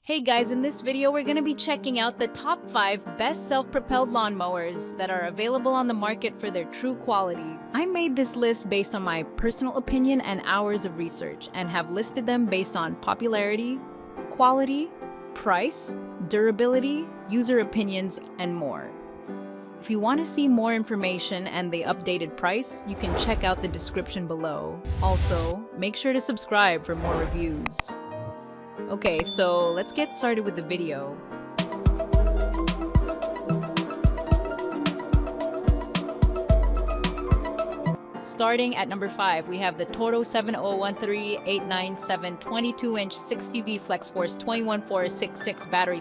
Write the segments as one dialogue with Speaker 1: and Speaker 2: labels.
Speaker 1: Hey guys, in this video we're going to be checking out the top 5 best self-propelled lawn mowers that are available on the market for their true quality. I made this list based on my personal opinion and hours of research and have listed them based on popularity, quality, price, durability, user opinions, and more. If you want to see more information and the updated price, you can check out the description below. Also, make sure to subscribe for more reviews. Okay, so let's get started with the video. Starting at number 5, we have the Toro 7013897 22-inch 60V Flex Force 21466 battery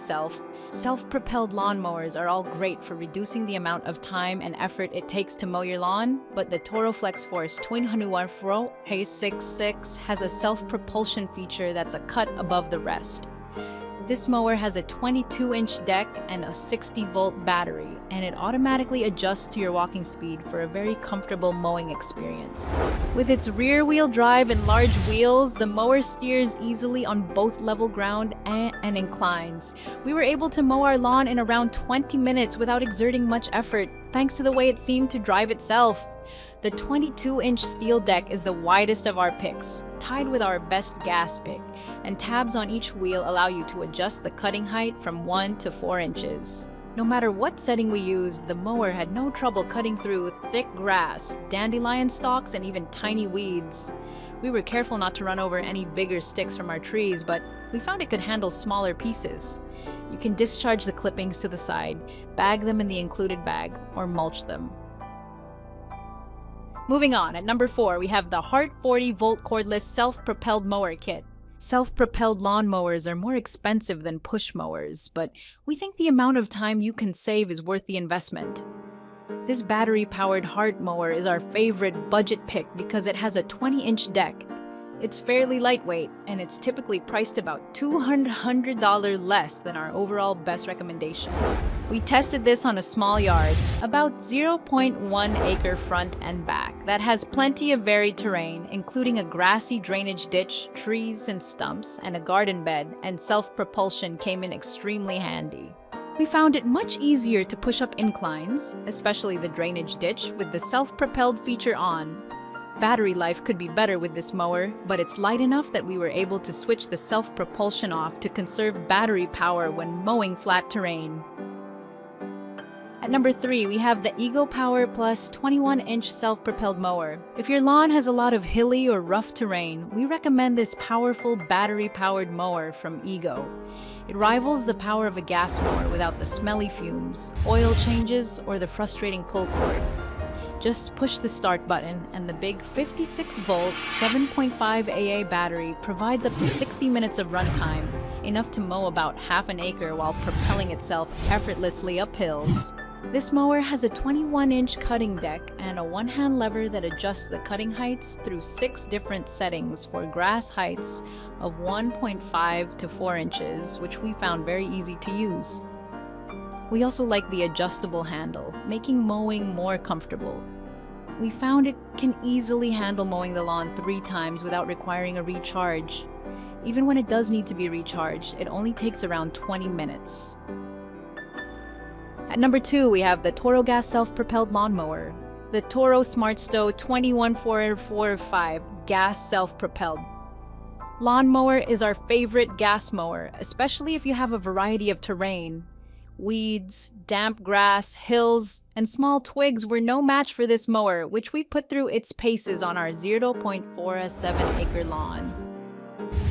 Speaker 1: Self-propelled lawn mowers are all great for reducing the amount of time and effort it takes to mow your lawn, but the Toro Flex Force 21466 has a self-propulsion feature that's a cut above the rest. This mower has a 22-inch deck and a 60-volt battery, and it automatically adjusts to your walking speed for a very comfortable mowing experience. With its rear-wheel drive and large wheels, the mower steers easily on both level ground and inclines. We were able to mow our lawn in around 20 minutes without exerting much effort, thanks to the way it seemed to drive itself. The 22-inch steel deck is the widest of our picks, tied with our best gas pick, and tabs on each wheel allow you to adjust the cutting height from 1 to 4 inches. No matter what setting we used, the mower had no trouble cutting through thick grass, dandelion stalks, and even tiny weeds. We were careful not to run over any bigger sticks from our trees, but we found it could handle smaller pieces. You can discharge the clippings to the side, bag them in the included bag, or mulch them. Moving on, at number 4, we have the Hart 40-volt cordless self-propelled mower kit. Self-propelled lawn mowers are more expensive than push mowers, but we think the amount of time you can save is worth the investment. This battery-powered Hart mower is our favorite budget pick because it has a 20-inch deck. It's fairly lightweight, and it's typically priced about $200 less than our overall best recommendation. We tested this on a small yard, about 0.1 acre front and back, that has plenty of varied terrain, including a grassy drainage ditch, trees and stumps, and a garden bed, and self-propulsion came in extremely handy. We found it much easier to push up inclines, especially the drainage ditch, with the self-propelled feature on. Battery life could be better with this mower, but it's light enough that we were able to switch the self-propulsion off to conserve battery power when mowing flat terrain. At number 3, we have the Ego Power Plus 21-inch self-propelled mower. If your lawn has a lot of hilly or rough terrain, we recommend this powerful battery-powered mower from Ego. It rivals the power of a gas mower without the smelly fumes, oil changes, or the frustrating pull cord. Just push the start button, and the big 56-volt 7.5 AA battery provides up to 60 minutes of runtime, enough to mow about half an acre while propelling itself effortlessly up hills. This mower has a 21-inch cutting deck and a one-hand lever that adjusts the cutting heights through 6 different settings for grass heights of 1.5 to 4 inches, which we found very easy to use. We also like the adjustable handle, making mowing more comfortable. We found it can easily handle mowing the lawn 3 times without requiring a recharge. Even when it does need to be recharged, it only takes around 20 minutes. At number 2, we have the Toro Gas Self-Propelled Lawn Mower. The Toro Smart Stow 21445 Gas Self-Propelled Lawn Mower is our favorite gas mower, especially if you have a variety of terrain. Weeds, damp grass, hills, and small twigs were no match for this mower, which we put through its paces on our 0.47 acre lawn.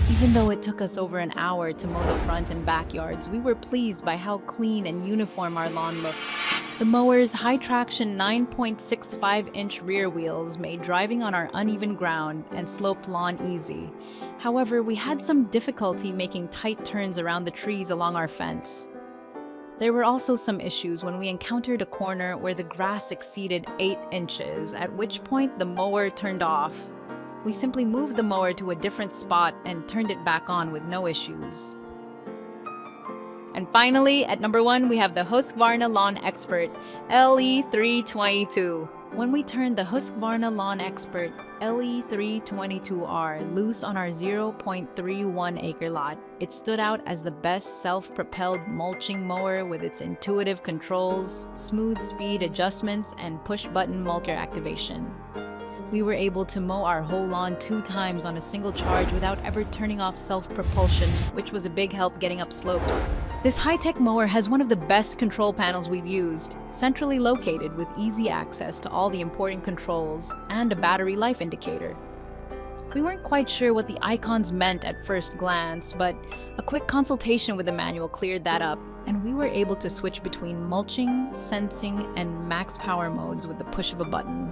Speaker 1: Even though it took us over an hour to mow the front and backyards, we were pleased by how clean and uniform our lawn looked. The mower's high-traction 9.65-inch rear wheels made driving on our uneven ground and sloped lawn easy. However, we had some difficulty making tight turns around the trees along our fence. There were also some issues when we encountered a corner where the grass exceeded 8 inches, at which point the mower turned off. We simply moved the mower to a different spot and turned it back on with no issues. And finally, at number 1, we have the Husqvarna Lawn Expert LE322. When we turned the Husqvarna Lawn Expert LE322R loose on our 0.31 acre lot, it stood out as the best self-propelled mulching mower with its intuitive controls, smooth speed adjustments, and push-button mulcher activation. We were able to mow our whole lawn 2 times on a single charge without ever turning off self-propulsion, which was a big help getting up slopes. This high-tech mower has one of the best control panels we've used, centrally located with easy access to all the important controls and a battery life indicator. We weren't quite sure what the icons meant at first glance, but a quick consultation with the manual cleared that up, and we were able to switch between mulching, sensing, and max power modes with the push of a button.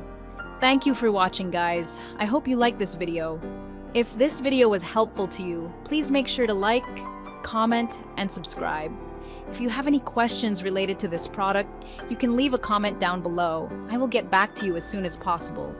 Speaker 1: Thank you for watching, guys. I hope you liked this video. If this video was helpful to you, please make sure to like, comment, and subscribe. If you have any questions related to this product, you can leave a comment down below. I will get back to you as soon as possible.